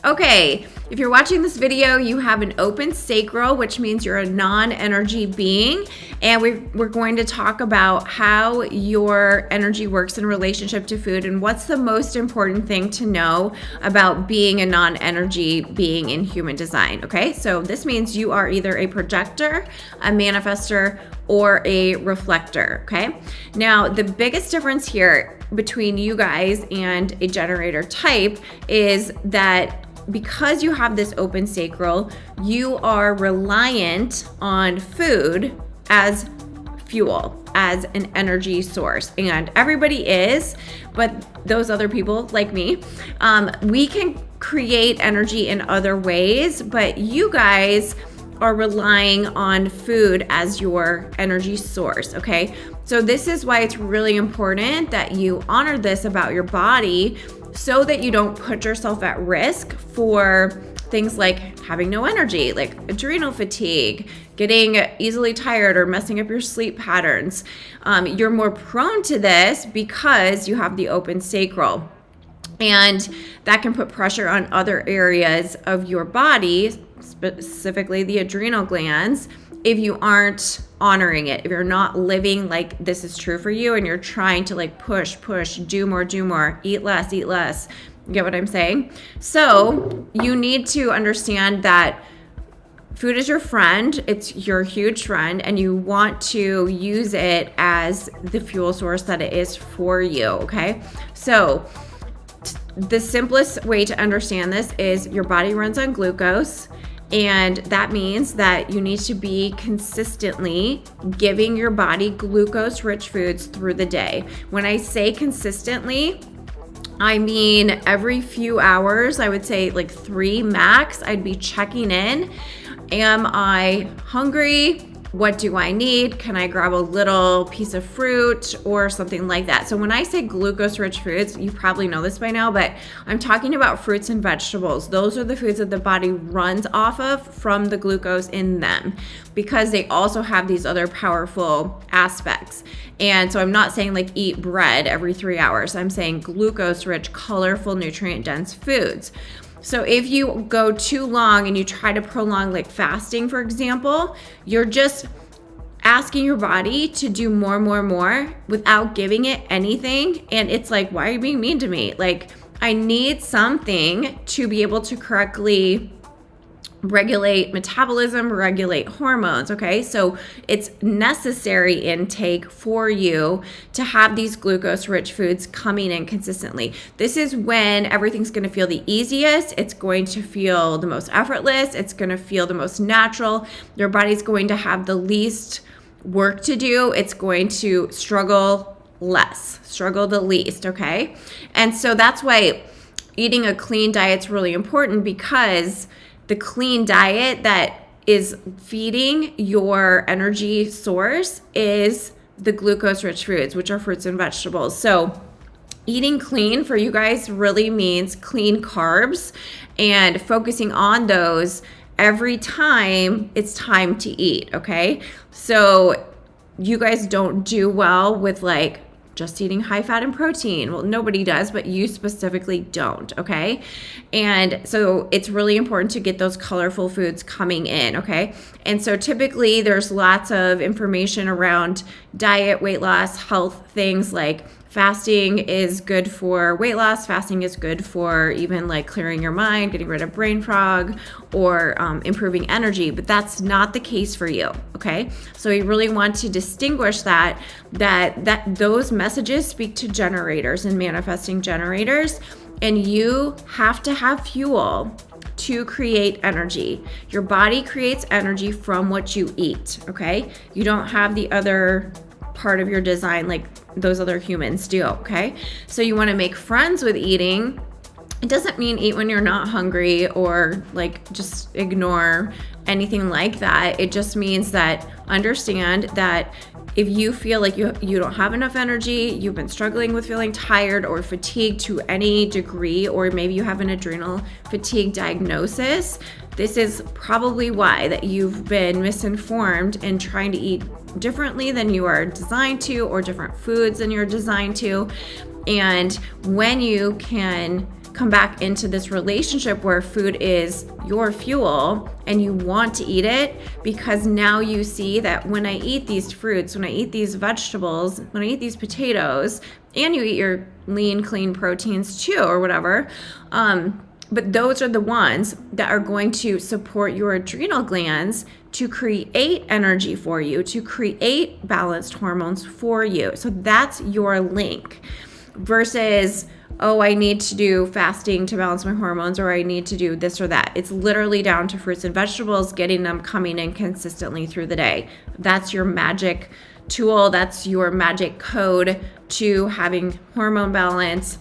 Okay, if you're watching this video, you have an open sacral, which means you're a non-energy being, and we're going to talk about how your energy works in relationship to food and what's the most important thing to know about being a non-energy being in human design, okay? So this means you are either a projector, a manifestor, or a reflector, okay? Now, the biggest difference here between you guys and a generator type is that because you have this open sacral, you are reliant on food as fuel, as an energy source. And everybody is, but those other people like me, we can create energy in other ways, but you guys are relying on food as your energy source, okay? So this is why it's really important that you honor this about your body so that you don't put yourself at risk for things like having no energy, like adrenal fatigue, getting easily tired, or messing up your sleep patterns. You're more prone to this because you have the open sacral. And that can put pressure on other areas of your body, specifically the adrenal glands, if you aren't honoring it, if you're not living like this is true for you and you're trying to like push, do more, eat less. You get what I'm saying? So you need to understand that food is your friend. It's your huge friend, and you want to use it as the fuel source that it is for you, okay? So the simplest way to understand this is your body runs on glucose. And that means that you need to be consistently giving your body glucose-rich foods through the day. When I say consistently, I mean every few hours. I would say like 3 max. I'd be checking in. Am I hungry? What do I need? Can I grab a little piece of fruit or something like that? So when I say glucose-rich foods, you probably know this by now, but I'm talking about fruits and vegetables. Those are the foods that the body runs off of from the glucose in them, because they also have these other powerful aspects. And so I'm not saying like eat bread every 3 hours. I'm saying glucose-rich, colorful, nutrient-dense foods. So if you go too long and you try to prolong like fasting, for example, you're just asking your body to do more without giving it anything. And it's like, why are you being mean to me? Like, I need something to be able to correctly regulate metabolism, regulate hormones, okay? So it's necessary intake for you to have these glucose-rich foods coming in consistently. This is when everything's gonna feel the easiest. It's going to feel the most effortless. It's gonna feel the most natural. Your body's going to have the least work to do. It's going to struggle the least, okay? And so that's why eating a clean diet's really important, because the clean diet that is feeding your energy source is the glucose-rich foods, which are fruits and vegetables. So eating clean for you guys really means clean carbs and focusing on those every time it's time to eat, okay? So you guys don't do well with like just eating high fat and protein. Well, nobody does, but you specifically don't, okay? And so it's really important to get those colorful foods coming in, okay? And so typically there's lots of information around diet, weight loss, health things like fasting is good for weight loss. Fasting is good for even like clearing your mind, getting rid of brain fog, or improving energy. But that's not the case for you, okay? So you really want to distinguish that those messages speak to generators and manifesting generators, and you have to have fuel to create energy. Your body creates energy from what you eat, okay? You don't have the other part of your design like those other humans do, okay? So you want to make friends with eating. It doesn't mean eat when you're not hungry or like just ignore anything like that. It just means that understand that if you feel like you don't have enough energy, you've been struggling with feeling tired or fatigued to any degree, or maybe you have an adrenal fatigue diagnosis, this is probably why that you've been misinformed in trying to eat differently than you are designed to, or different foods than you're designed to. And when you can come back into this relationship where food is your fuel and you want to eat it, because now you see that when I eat these fruits, when I eat these vegetables, when I eat these potatoes, and you eat your lean, clean proteins too, or whatever, but those are the ones that are going to support your adrenal glands to create energy for you, to create balanced hormones for you. So that's your link versus, oh, I need to do fasting to balance my hormones, or I need to do this or that. It's literally down to fruits and vegetables, getting them coming in consistently through the day. That's your magic tool. That's your magic code to having hormone balance,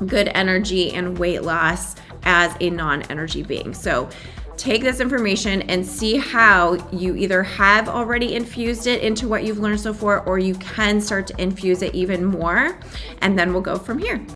good energy, and weight loss as a non-energy being. So take this information and see how you either have already infused it into what you've learned so far, or you can start to infuse it even more, and then we'll go from here.